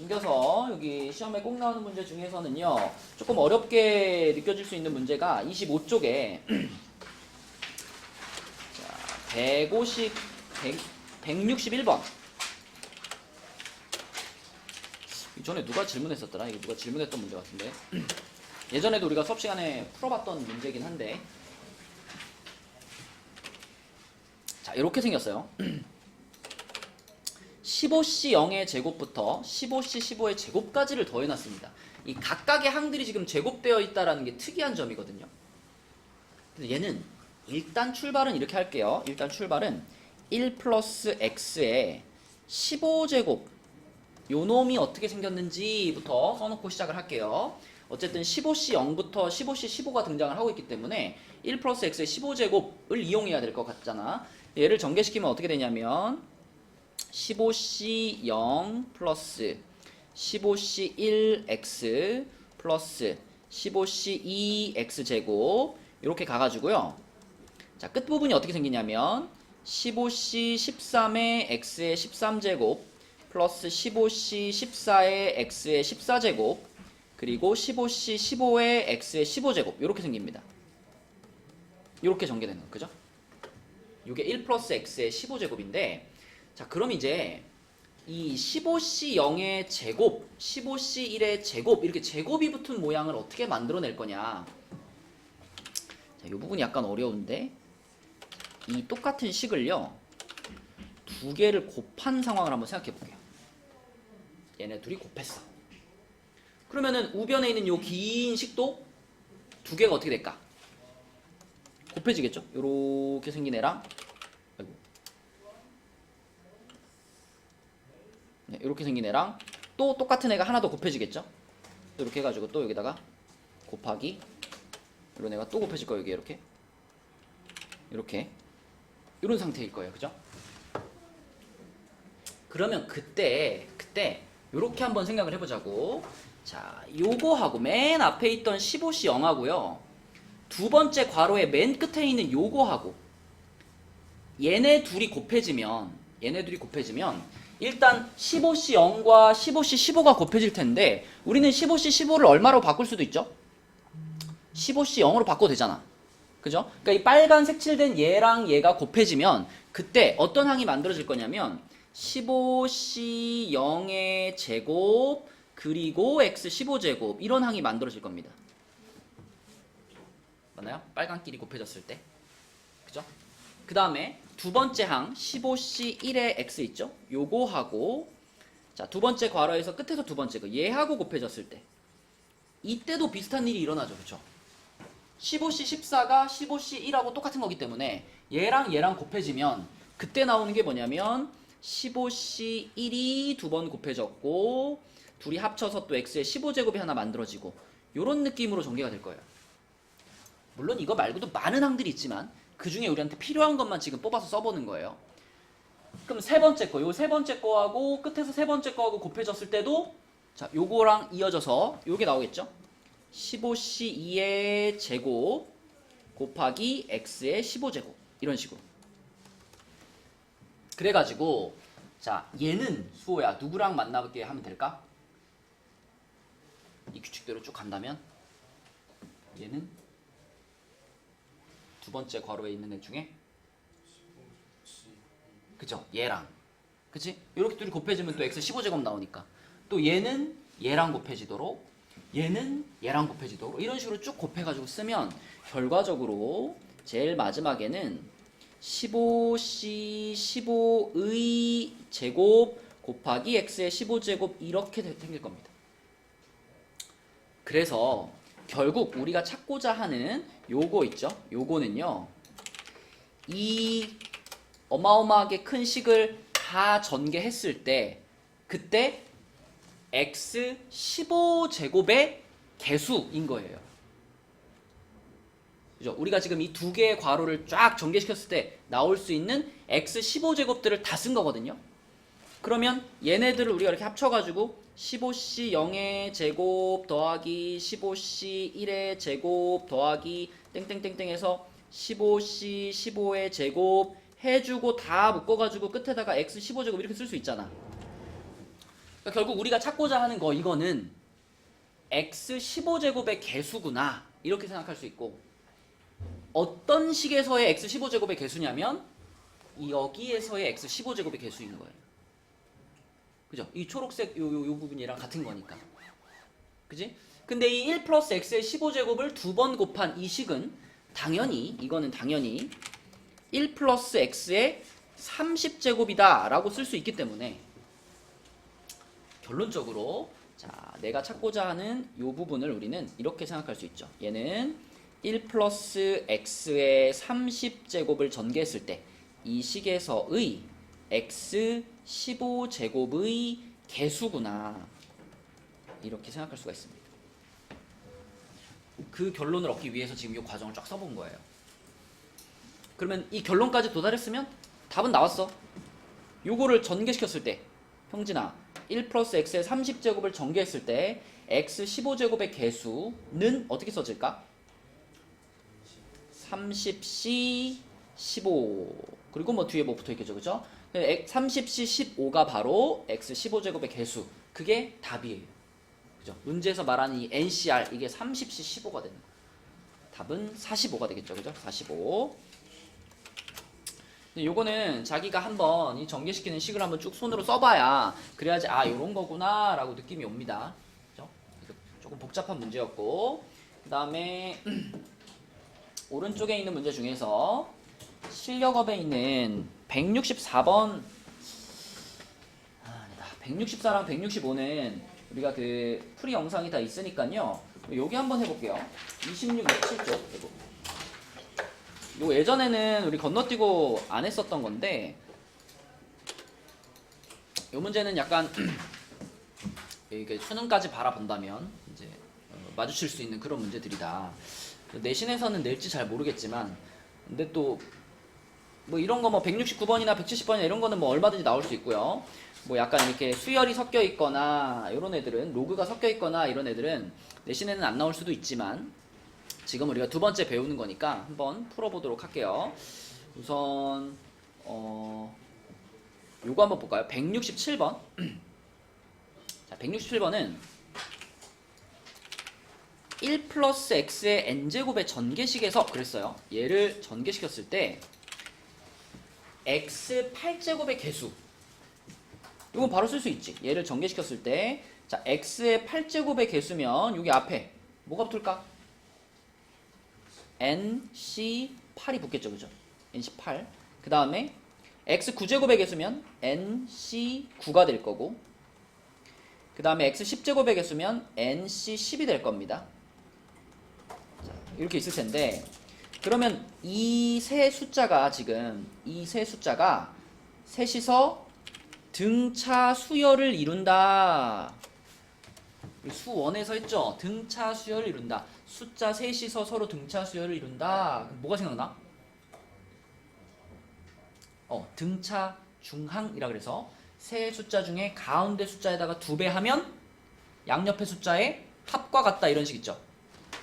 넘겨서 여기 시험에 꼭 나오는 문제 중에서는요. 조금 어렵게 느껴질 수 있는 문제가 25쪽에 161번. 이전에 누가 질문했었더라? 이거 누가 질문했던 문제 같은데. 예전에도 우리가 수업 시간에 풀어봤던 문제긴 한데. 자, 이렇게 생겼어요. 15C 0의 제곱부터 15C 15의 제곱까지를 더해놨습니다. 이 각각의 항들이 지금 제곱되어 있다는 게 특이한 점이거든요. 근데 얘는 일단 출발은 이렇게 할게요. 일단 출발은 1 플러스 x의 15제곱 요 놈이 어떻게 생겼는지부터 써놓고 시작을 할게요. 어쨌든 15C 0부터 15C 15가 등장을 하고 있기 때문에 1 플러스 x의 15제곱을 이용해야 될 것 같잖아. 얘를 전개시키면 어떻게 되냐면 15C 0 플러스 15C 1x 플러스 15C 2x 제곱 이렇게 가가지고요. 자, 끝부분이 어떻게 생기냐면 15C 13의 x의 13제곱 플러스 15C 14의 x의 14제곱 그리고 15C 15의 x의 15제곱 이렇게 생깁니다. 이렇게 전개되는 거, 그죠? 이게 1 플러스 x의 15제곱인데 자, 그럼 이제 이 15C 0의 제곱, 15C 1의 제곱 이렇게 제곱이 붙은 모양을 어떻게 만들어낼 거냐. 자, 이 부분이 약간 어려운데 이 똑같은 식을요 두 개를 곱한 상황을 한번 생각해 볼게요. 얘네 둘이 곱했어. 그러면은 우변에 있는 요 긴 식도 두 개가 어떻게 될까? 곱해지겠죠? 요렇게 생긴 애랑 아이고. 네, 이렇게 생긴 애랑 또 똑같은 애가 하나 더 곱해지겠죠? 이렇게 해가지고 또 여기다가 곱하기 이런 애가 또 곱해질 거예요. 여기 이렇게 이런 상태일 거예요. 그죠? 그러면 그때 이렇게 한번 생각을 해보자고. 자, 요거하고 맨 앞에 있던 15C 0하고요. 두 번째 괄호의 맨 끝에 있는 요거하고 얘네 둘이 곱해지면 일단 15C 0과 15C 15가 곱해질 텐데 우리는 15C 15를 얼마로 바꿀 수도 있죠? 15C 0으로 바꿔도 되잖아. 그죠? 그러니까 이 빨간 색칠된 얘랑 얘가 곱해지면 그때 어떤 항이 만들어질 거냐면 15C 0의 제곱 그리고 x 15제곱 이런 항이 만들어질 겁니다. 맞나요? 빨간끼리 곱해졌을 때. 그죠? 그 다음에 두 번째 항 15C 1의 x 있죠? 요거하고 자, 두 번째 괄호에서 끝에서 두 번째 거 얘하고 곱해졌을 때 이때도 비슷한 일이 일어나죠. 그쵸? 15C 14가 15C 1하고 똑같은 거기 때문에 얘랑 곱해지면 그때 나오는 게 뭐냐면 15C 1이 두 번 곱해졌고 둘이 합쳐서 또 x의 15제곱이 하나 만들어지고 요런 느낌으로 전개가 될 거예요. 물론 이거 말고도 많은 항들이 있지만 그 중에 우리한테 필요한 것만 지금 뽑아서 써보는 거예요. 그럼 세 번째 거, 요 세 번째 거하고 끝에서 세 번째 거하고 곱해졌을 때도 자, 요거랑 이어져서 요게 나오겠죠? 15C 2의 제곱 곱하기 x의 15제곱 이런 식으로. 그래가지고 자, 얘는 수호야 누구랑 만나게 하면 될까? 이 규칙대로 쭉 간다면 얘는 두 번째 괄호에 있는 애 중에 그죠? 얘랑 그치? 이렇게 둘이 곱해지면 또 x 15제곱 나오니까 또 얘는 얘랑 곱해지도록 얘는 얘랑 곱해지도록 이런 식으로 쭉 곱해가지고 쓰면 결과적으로 제일 마지막에는 15C 15의 제곱 곱하기 x의 15제곱 이렇게 생길 겁니다. 그래서 결국 우리가 찾고자 하는 요거 있죠? 요거는요 이 어마어마하게 큰 식을 다 전개했을 때 그때 x 15제곱의 개수인 거예요. 그죠? 우리가 지금 이 두 개의 괄호를 쫙 전개시켰을 때 나올 수 있는 x 15제곱들을 다 쓴 거거든요. 그러면 얘네들을 우리가 이렇게 합쳐가지고 15C 0의 제곱 더하기 15C 1의 제곱 더하기 땡땡땡땡 해서 15C 15의 제곱 해주고 다 묶어가지고 끝에다가 x 15제곱 이렇게 쓸 수 있잖아. 그러니까 결국 우리가 찾고자 하는 거 이거는 x 15제곱의 개수구나 이렇게 생각할 수 있고 어떤 식에서의 x 15제곱의 개수냐면 여기에서의 x 15제곱의 개수인 거예요. 그죠? 이 초록색 요 부분이랑 같은 거니까. 그지? 근데 이 1 플러스 x의 15제곱을 두 번 곱한 이 식은 이거는 당연히 1 플러스 x의 30제곱이다 라고 쓸 수 있기 때문에 결론적으로 자, 내가 찾고자 하는 이 부분을 우리는 이렇게 생각할 수 있죠. 얘는 1 플러스 x의 30제곱을 전개했을 때 이 식에서의 x 15제곱의 개수구나 이렇게 생각할 수가 있습니다. 그 결론을 얻기 위해서 지금 이 과정을 쫙 써본 거예요. 그러면 이 결론까지 도달했으면 답은 나왔어. 요거를 전개시켰을 때 형진아 1 플러스 x의 30제곱을 전개했을 때 x 15제곱의 개수는 어떻게 써질까? 30c 15 그리고 뭐 뒤에 뭐 붙어있겠죠, 그죠? 30c 15가 바로 x 15제곱의 개수 그게 답이에요. 그죠? 문제에서 말하는 이 NCR 이게 30c 15가 되는 거예요. 답은 45가 되겠죠, 그죠? 45. 요거는 자기가 한번 이 전개시키는 식을 한번 쭉 손으로 써봐야 그래야지 아 요런 거구나 라고 느낌이 옵니다. 그죠? 조금 복잡한 문제였고 그 다음에 오른쪽에 있는 문제 중에서 실력업에 있는 164번 164랑 165는 우리가 그 풀이 영상이 다 있으니까요 여기 한번 해볼게요. 26, 27쪽 요 예전에는 우리 건너뛰고 안 했었던 건데 요 문제는 약간 이게 수능까지 바라본다면 이제 마주칠 수 있는 그런 문제들이다. 내신에서는 낼지 잘 모르겠지만 근데 또 뭐 이런 거 뭐 169번이나 170번이나 이런 거는 뭐 얼마든지 나올 수 있고요. 뭐 약간 이렇게 수열이 섞여 있거나 이런 애들은 로그가 섞여 있거나 이런 애들은 내신에는 안 나올 수도 있지만 지금 우리가 두 번째 배우는 거니까 한번 풀어보도록 할게요. 우선 요거 한번 볼까요? 167번. 자, 167번은 1 플러스 x의 n제곱의 전개식에서 그랬어요. 얘를 전개시켰을 때 x 8제곱의 개수 이건 바로 쓸 수 있지. 얘를 전개시켰을 때 자, x의 8제곱의 개수면 여기 앞에 뭐가 붙을까? nc 8이 붙겠죠, 그죠? nc 8. 그 다음에 x 9제곱의 개수면 nc 9가 될 거고, 그 다음에 x 10제곱의 개수면 nc 10이 될 겁니다. 자, 이렇게 있을 텐데, 그러면 이 세 숫자가 지금 이 세 숫자가 셋이서 등차 수열을 이룬다. 수원에서 했죠. 등차 수열을 이룬다. 숫자 셋이서 서로 등차 수열을 이룬다. 그럼 뭐가 생각나? 등차 중항이라 그래서 세 숫자 중에 가운데 숫자에다가 2배 하면 양옆의 숫자의 합과 같다 이런 식 있죠.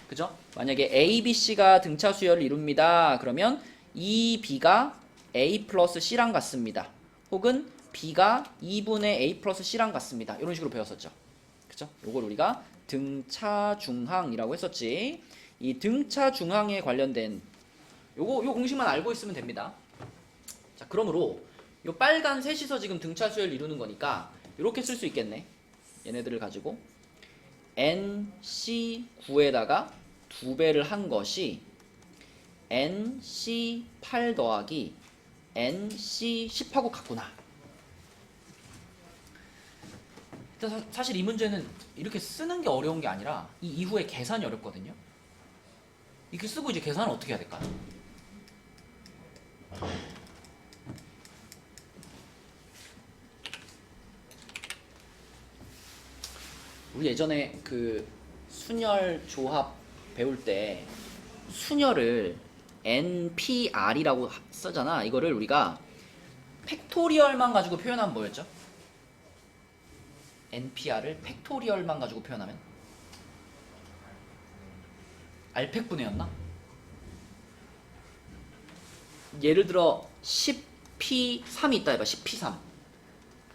그죠? 만약에 A, B, C가 등차 수열을 이룹니다. 그러면 이 B가 A 플러스 C랑 같습니다. 혹은 B가 2분의 A 플러스 C랑 같습니다. 이런 식으로 배웠었죠. 그죠? 요걸 우리가 등차 중항이라고 했었지. 이 등차 중항에 관련된 요 공식만 알고 있으면 됩니다. 자, 그러므로 요 빨간 셋이서 지금 등차 수열을 이루는 거니까 이렇게 쓸 수 있겠네. 얘네들을 가지고 NC9에다가 2배를 한 것이 NC8 더하기 NC10하고 같구나. 사실 이 문제는 이렇게 쓰는 게 어려운 게 아니라 이 이후에 계산이 어렵거든요. 이렇게 쓰고 이제 계산을 어떻게 해야 될까요? 우리 예전에 그 순열 조합 배울 때 순열을 NPR이라고 쓰잖아. 이거를 우리가 팩토리얼만 가지고 표현하면 뭐였죠? NPR을 팩토리얼만 가지고 표현하면 알팩분해였나? 예를 들어 10P3이 있다 해봐. 10P3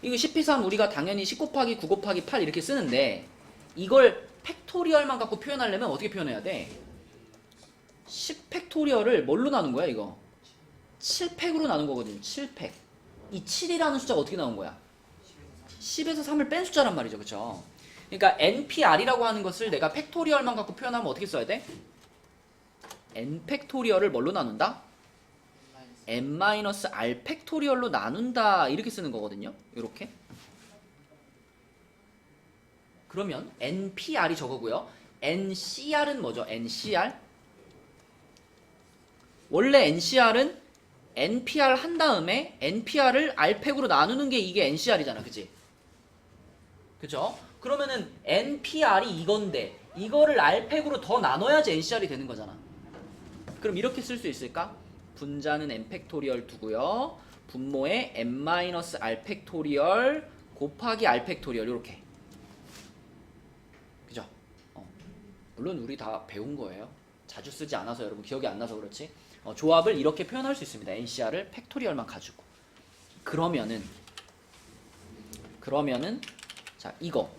이거 10p3 우리가 당연히 10 곱하기 9 곱하기 8 이렇게 쓰는데 이걸 팩토리얼만 갖고 표현하려면 어떻게 표현해야 돼? 10 팩토리얼을 뭘로 나눈 거야 이거? 7팩으로 나눈 거거든요. 7팩. 이 7이라는 숫자가 어떻게 나온 거야? 10에서 3을 뺀 숫자란 말이죠. 그쵸? 그러니까 npr이라고 하는 것을 내가 팩토리얼만 갖고 표현하면 어떻게 써야 돼? n 팩토리얼을 뭘로 나눈다? n-r 팩토리얼로 나눈다 이렇게 쓰는 거거든요. 이렇게. 그러면 npr이 저거고요. ncr은 뭐죠? ncr? 원래 ncr은 npr 한 다음에 npr을 r팩으로 나누는 게 이게 ncr이잖아. 그치? 그죠? 그러면은 npr이 이건데 이거를 r팩으로 더 나눠야지 ncr이 되는 거잖아. 그럼 이렇게 쓸 수 있을까? 분자는 n 팩토리얼 두고요. 분모에 n-r 팩토리얼 곱하기 r 팩토리얼 이렇게. 그죠? 물론 우리 다 배운 거예요. 자주 쓰지 않아서 여러분 기억이 안 나서 그렇지. 조합을 이렇게 표현할 수 있습니다. ncr을 팩토리얼만 가지고. 그러면은 자 이거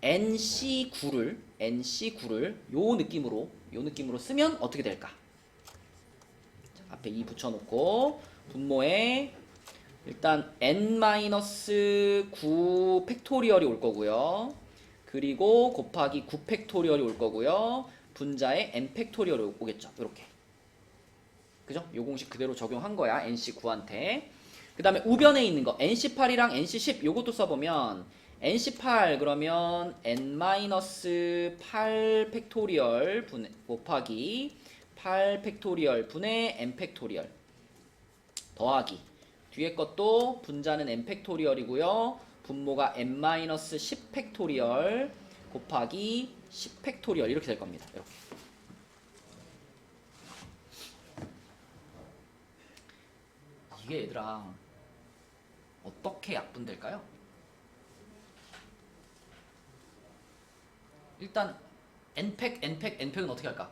nc9를 요 느낌으로 쓰면 어떻게 될까? 자, 앞에 2 붙여놓고 분모에 일단 n-9 팩토리얼이 올 거고요. 그리고 곱하기 9 팩토리얼이 올 거고요. 분자에 n 팩토리얼이 오겠죠. 이렇게. 그죠? 요 공식 그대로 적용한 거야. nc9한테. 그 다음에 우변에 있는 거 nc8이랑 nc10 요것도 써보면 nc8 그러면 n-8 팩토리얼 곱하기 8 팩토리얼 분의 n 팩토리얼 더하기 뒤에 것도 분자는 n 팩토리얼이고요. 분모가 n-10 팩토리얼 곱하기 10 팩토리얼 이렇게 될 겁니다. 이렇게. 이게 얘들아 어떻게 약분될까요? 일단 n팩은 어떻게 할까?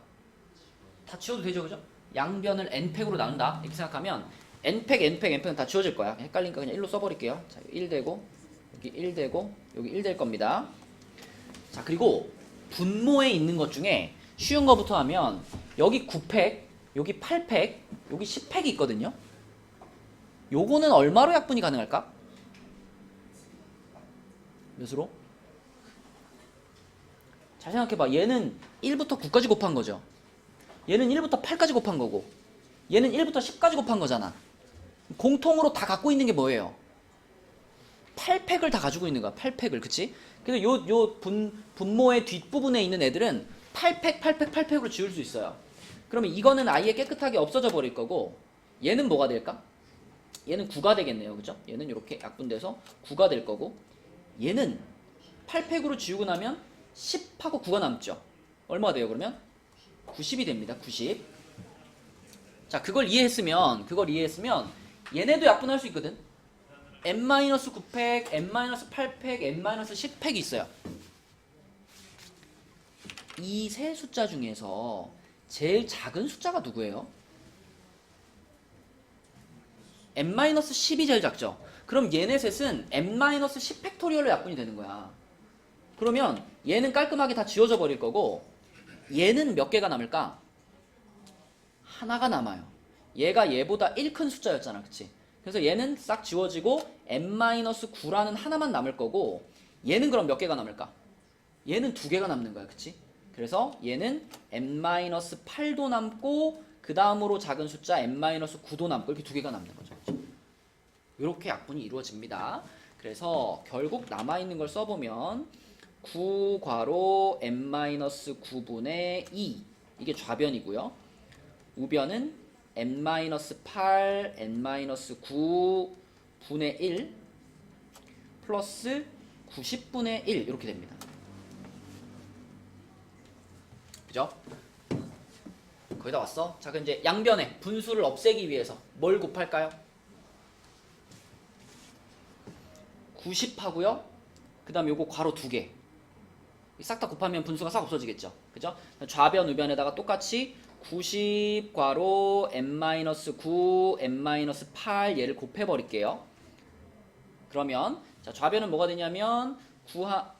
다 지워도 되죠, 그죠? 양변을 n팩으로 나눈다 이렇게 생각하면 n팩은 다 지워질 거야. 헷갈리니까 그냥 1로 써버릴게요. 자, 1 되고 여기 1 되고 여기 1 될 겁니다. 자, 그리고 분모에 있는 것 중에 쉬운 거부터 하면 여기 9팩, 여기 8팩, 여기 10팩이 있거든요. 요거는 얼마로 약분이 가능할까? 몇으로? 잘 생각해봐. 얘는 1부터 9까지 곱한 거죠. 얘는 1부터 8까지 곱한 거고 얘는 1부터 10까지 곱한 거잖아. 공통으로 다 갖고 있는 게 뭐예요? 8팩을 다 가지고 있는 거야. 8팩을. 그치? 그래서 요 분모의 뒷부분에 있는 애들은 8팩으로 지울 수 있어요. 그러면 이거는 아예 깨끗하게 없어져 버릴 거고 얘는 뭐가 될까? 얘는 9가 되겠네요. 그죠? 얘는 이렇게 약분돼서 9가 될 거고 얘는 8팩으로 지우고 나면 10하고 9가 남죠. 얼마가 돼요 그러면? 90이 됩니다. 90. 자, 그걸 이해했으면 얘네도 약분할 수 있거든. n-9팩, n-8팩, n-10팩이 있어요. 이 세 숫자 중에서 제일 작은 숫자가 누구예요? n-10이 제일 작죠. 그럼 얘네 셋은 n-10 팩토리얼로 약분이 되는 거야. 그러면 얘는 깔끔하게 다 지워져 버릴 거고 얘는 몇 개가 남을까? 하나가 남아요. 얘가 얘보다 1 큰 숫자였잖아. 그치? 그래서 얘는 싹 지워지고 n-9라는 하나만 남을 거고 얘는 그럼 몇 개가 남을까? 얘는 2개가 남는 거야. 그치? 그래서 얘는 n-8도 남고 그 다음으로 작은 숫자 n-9도 남고 이렇게 2개가 남는 거죠. 그치? 이렇게 약분이 이루어집니다. 그래서 결국 남아있는 걸 써보면 9 괄호 n-9분의 2 이게 좌변이고요. 우변은 n-8 n-9 분의 1 플러스 90분의 1 이렇게 됩니다. 그죠? 거의 다 왔어? 자, 그럼 이제 양변에 분수를 없애기 위해서 뭘 곱할까요? 90하고요. 그 다음에 요거 괄호 2개. 싹 다 곱하면 분수가 싹 없어지겠죠. 그죠? 좌변, 우변에다가 똑같이 90 괄호 n-9 n-8 얘를 곱해버릴게요. 그러면 자, 좌변은 뭐가 되냐면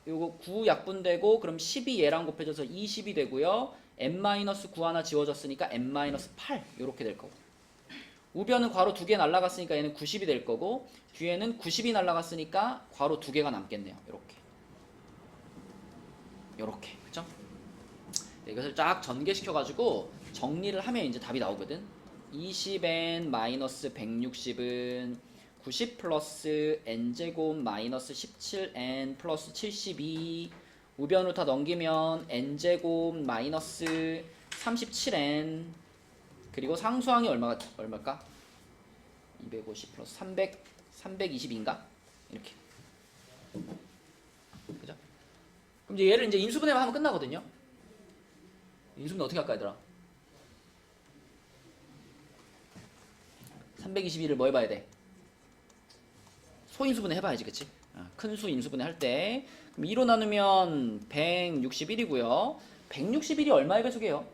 요거 9 약분되고 그럼 10이 얘랑 곱해져서 20이 되고요. n-9 하나 지워졌으니까 n-8 요렇게 될 거고. 우변은 괄호 2개 날라갔으니까 얘는 90이 될 거고 뒤에는 90이 날라갔으니까 괄호 2개가 남겠네요. 요렇게. 그쵸? 네, 이것을 쫙 전개시켜 가지고 정리를 하면 이제 답이 나오거든. 20n 마이너스 160은 90 플러스 n제곱 마이너스 17n 플러스 72 우변으로 다 넘기면 n제곱 마이너스 37n 그리고 상수항이 얼마일까? 250 플러스 320인가? 이렇게. 그죠? 그럼 이제 얘를 이제 인수분해만 하면 끝나거든요. 인수분해 어떻게 할까 얘들아? 321을 뭐 해봐야 돼? 소인수분해 해봐야지, 그치? 큰 수 인수분해 할 때. 그럼 2로 나누면 161이고요. 161이 얼마의 배수게요?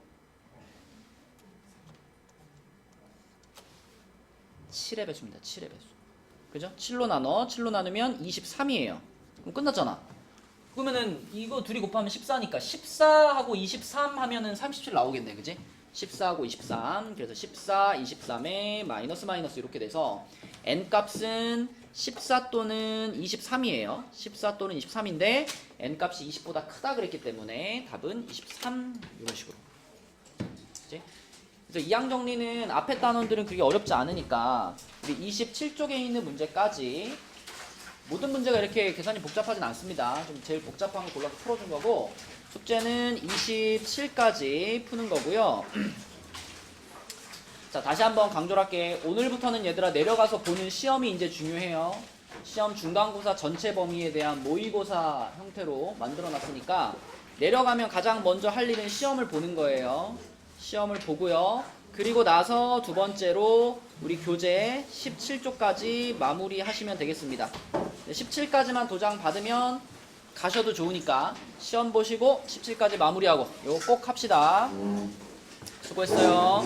7의 배수입니다. 7의 배수. 그죠? 7로 나누면 23이에요. 그럼 끝났잖아. 그러면은 이거 둘이 곱하면 14니까 14하고 23 하면은 37 나오겠네. 그지? 14하고 23. 그래서 14, 23에 마이너스 이렇게 돼서 n 값은 14 또는 23이에요. 14 또는 23인데 n 값이 20보다 크다 그랬기 때문에 답은 23 이런 식으로. 그치? 그래서 이항 정리는 앞에 단원들은 그게 어렵지 않으니까 우리 27쪽에 있는 문제까지 모든 문제가 이렇게 계산이 복잡하진 않습니다. 좀 제일 복잡한 거 골라서 풀어준 거고 숙제는 27까지 푸는 거고요. 자, 다시 한번 강조를 할게. 오늘부터는 얘들아 내려가서 보는 시험이 이제 중요해요. 시험 중간고사 전체 범위에 대한 모의고사 형태로 만들어 놨으니까 내려가면 가장 먼저 할 일은 시험을 보는 거예요. 시험을 보고요. 그리고 나서 두 번째로 우리 교재 17쪽까지 마무리 하시면 되겠습니다. 17까지만 도장 받으면 가셔도 좋으니까 시험 보시고 17까지 마무리하고 이거 꼭 합시다. 수고했어요.